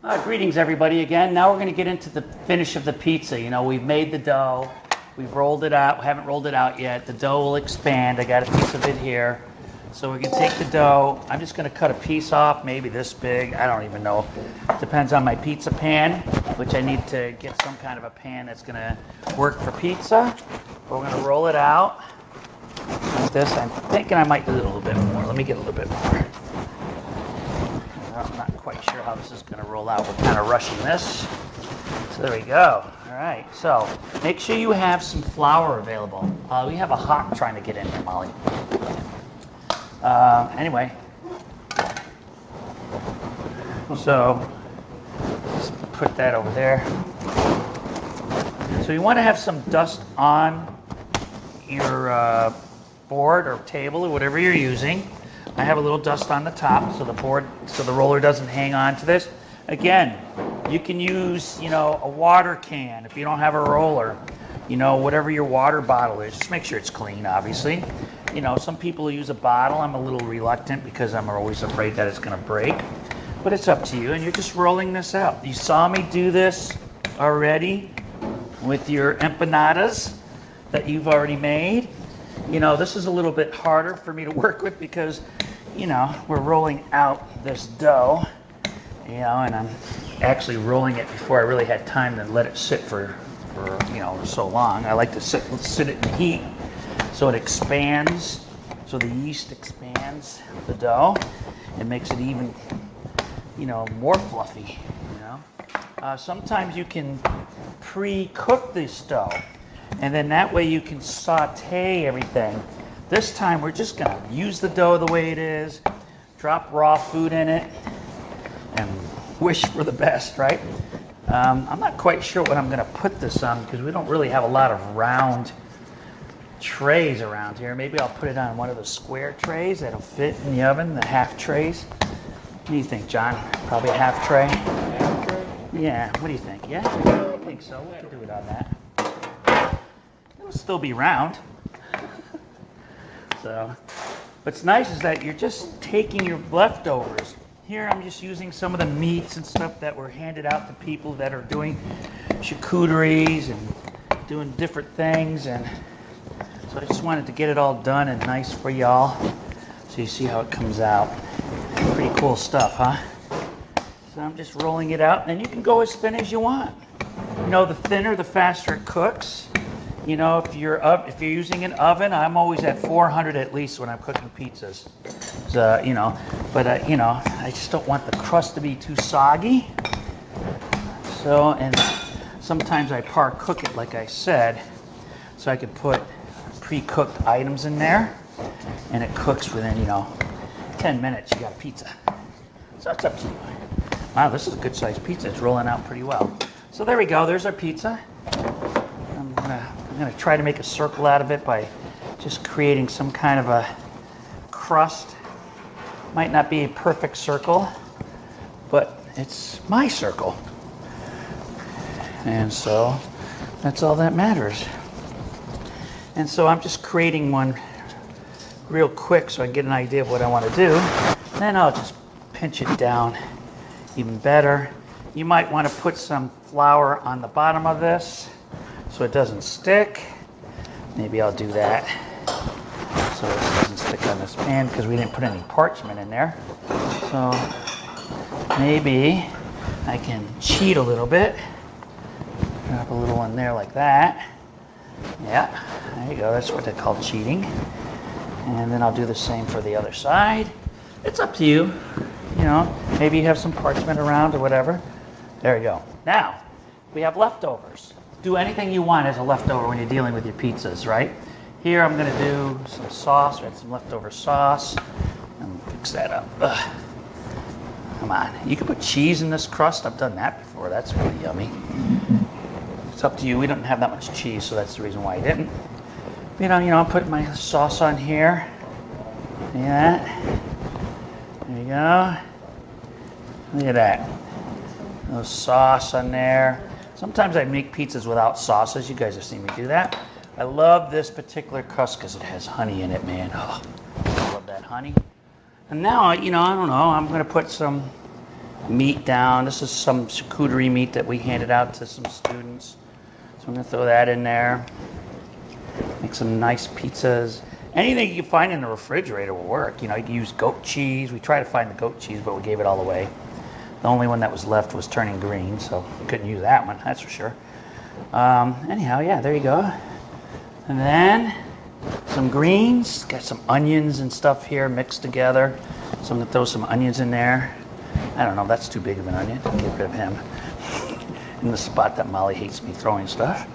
Greetings everybody again. Now we're going to get into the finish of the pizza. You know, we've made the dough, we've rolled it out, we haven't rolled it out yet. The dough will expand. I got a piece of it here. So we're going to take the dough, I'm just going to cut a piece off, maybe this big, I don't even know. Depends on my pizza pan, which I need to get some kind of a pan that's going to work for pizza. We're going to roll it out like this. I'm thinking I might do it a little bit more. Let me get a little bit more. I'm not quite sure how this is going to roll out. We're kind of rushing this. So there we go. All right. So make sure you have some flour available. We have a hawk trying to get in here, Molly. Anyway. So let's put that over there. So you want to have some dust on your board or table or whatever you're using. I have a little dust on the top so the roller doesn't hang on to this. Again, you can use, a water can if you don't have a roller. Whatever your water bottle is, just make sure it's clean, obviously. Some people use a bottle. I'm a little reluctant because I'm always afraid that it's going to break. But it's up to you, and you're just rolling this out. You saw me do this already with your empanadas that you've already made. This is a little bit harder for me to work with because, we're rolling out this dough, and I'm actually rolling it before I really had time to let it sit for so long. I like to sit it in the heat so it expands, so the yeast expands the dough and makes it even, more fluffy, Sometimes you can pre-cook this dough, and then that way you can saute everything. This time we're just going to use the dough the way it is, drop raw food in it, and wish for the best, right? I'm not quite sure what I'm going to put this on because we don't really have a lot of round trays around here. Maybe I'll put it on one of the square trays that'll fit in the oven, the half trays. What do you think, John? Probably a half tray? Half tray? Yeah, what do you think? Yeah? I think so. We can do it on that. It'll still be round. So, what's nice is that you're just taking your leftovers. Here I'm just using some of the meats and stuff that were handed out to people that are doing charcuteries and doing different things, and so I just wanted to get it all done and nice for y'all so you see how it comes out. Pretty cool stuff, huh? So I'm just rolling it out, and you can go as thin as you want. The thinner, the faster it cooks. If you're using an oven, I'm always at 400 at least when I'm cooking pizzas. So, I just don't want the crust to be too soggy. So, and sometimes I par cook it, like I said, so I can put pre-cooked items in there, and it cooks within, 10 minutes. You got a pizza. So it's up to you. Wow, this is a good sized pizza. It's rolling out pretty well. So there we go. There's our pizza. I'm gonna try to make a circle out of it by just creating some kind of a crust. Might not be a perfect circle, but it's my circle. And so that's all that matters. And so I'm just creating one real quick so I can get an idea of what I want to do. Then I'll just pinch it down even better. You might want to put some flour on the bottom of this so it doesn't stick. Maybe I'll do that so it doesn't stick on this pan because we didn't put any parchment in there. So maybe I can cheat a little bit. Drop a little in there like that. Yeah, there you go. That's what they call cheating. And then I'll do the same for the other side. It's up to you. Maybe you have some parchment around or whatever. There you go. Now, we have leftovers. Do anything you want as a leftover when you're dealing with your pizzas, right? Here I'm going to do some sauce. We had some leftover sauce. And fix that up. Ugh. Come on. You can put cheese in this crust. I've done that before. That's really yummy. It's up to you. We don't have that much cheese, so that's the reason why I didn't. I'll put my sauce on here. See that? There you go. Look at that. A little sauce on there. Sometimes I make pizzas without sauces. You guys have seen me do that. I love this particular crust because it has honey in it, man. Oh, I love that honey. And now, I don't know, I'm going to put some meat down. This is some charcuterie meat that we handed out to some students. So I'm gonna throw that in there. Make some nice pizzas. Anything you can find in the refrigerator will work. You know, you can use goat cheese. We tried to find the goat cheese, but we gave it all away. The only one that was left was turning green, so we couldn't use that one, that's for sure. Anyhow, yeah, there you go. And then some greens. Got some onions and stuff here mixed together. So I'm gonna throw some onions in there. I don't know, that's too big of an onion. Get rid of him. In the spot that Molly hates me throwing stuff.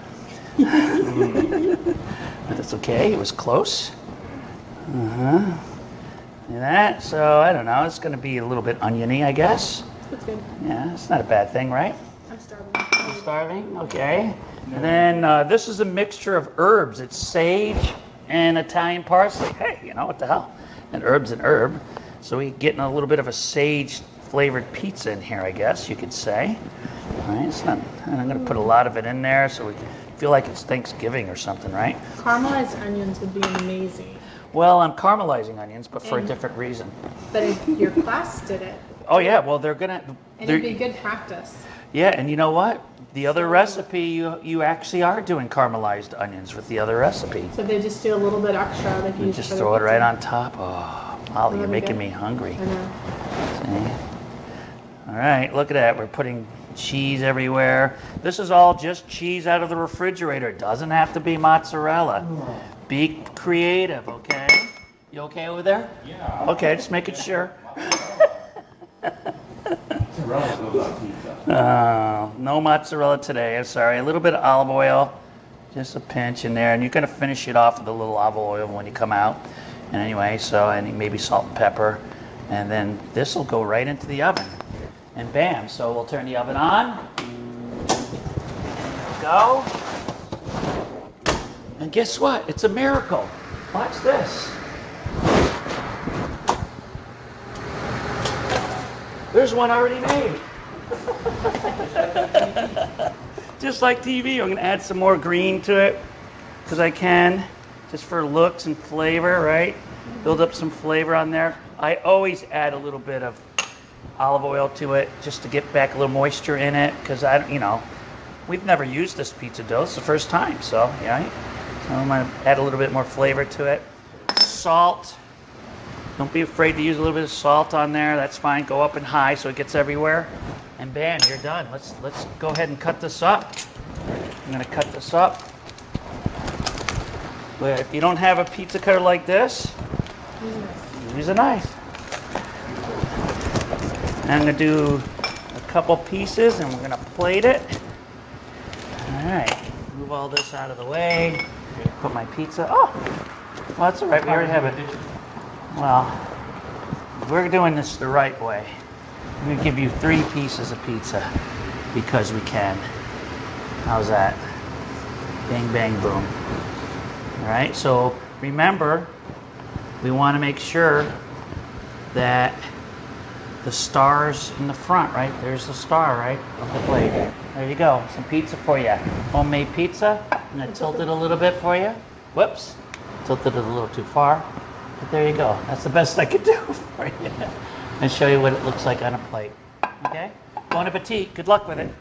But that's okay, it was close. And that, so I don't know, it's gonna be a little bit oniony, I guess. That's good. Yeah, it's not a bad thing, right? I'm starving. You're starving? Okay. And then this is a mixture of herbs. It's sage and Italian parsley. Hey, you know what the hell? And herb's an herb. So we're getting a little bit of a sage flavored pizza in here, I guess you could say. All right, it's not, and I'm gonna put a lot of it in there so we feel like it's Thanksgiving or something, right? Caramelized onions would be amazing. Well, I'm caramelizing onions, but for a different reason. But if your class did it, Oh yeah, well they're gonna. and it'd be good practice. Yeah, and you know what? The other recipe, you actually are doing caramelized onions with the other recipe. So they just do a little bit extra. They can You use just for throw it the right pizza. on top. Oh, Molly, you're That'd be making good. me hungry. I know. See? All right, look at that. We're putting cheese everywhere. This is all just cheese out of the refrigerator. It doesn't have to be mozzarella. Be creative, okay? You okay over there? Yeah. Okay, just making sure. Mozzarella goes on pizza. No mozzarella today. I'm sorry. A little bit of olive oil, just a pinch in there, and you're gonna finish it off with a little olive oil when you come out. And anyway, so and maybe salt and pepper, and then this will go right into the oven, and bam. So we'll turn the oven on. Go. And guess what? It's a miracle. Watch this. There's one already made. Just like TV, I'm gonna add some more green to it because I can, just for looks and flavor, right? Build up some flavor on there. I always add a little bit of olive oil to it just to get back a little moisture in it because we've never used this pizza dough. It's the first time, so yeah. So I'm gonna add a little bit more flavor to it. Salt. Don't be afraid to use a little bit of salt on there. That's fine. Go up and high so it gets everywhere. And bam, you're done. Let's go ahead and cut this up. I'm gonna cut this up. But if you don't have a pizza cutter like this, use a knife. And I'm gonna do a couple pieces and we're gonna plate it. All right, move all this out of the way. Put my pizza, well, that's all right, we already have it. Well, we're doing this the right way. I'm gonna give you 3 pieces of pizza because we can. How's that? Bang, bang, boom. All right, so remember, we wanna make sure that the star's in the front, right? There's the star, right, of the plate. There you go, some pizza for you. Homemade pizza. I'm gonna tilt it a little bit for you. Whoops, tilted it a little too far. But there you go. That's the best I could do for you. And show you what it looks like on a plate. Okay? Bon appetit. Good luck with it.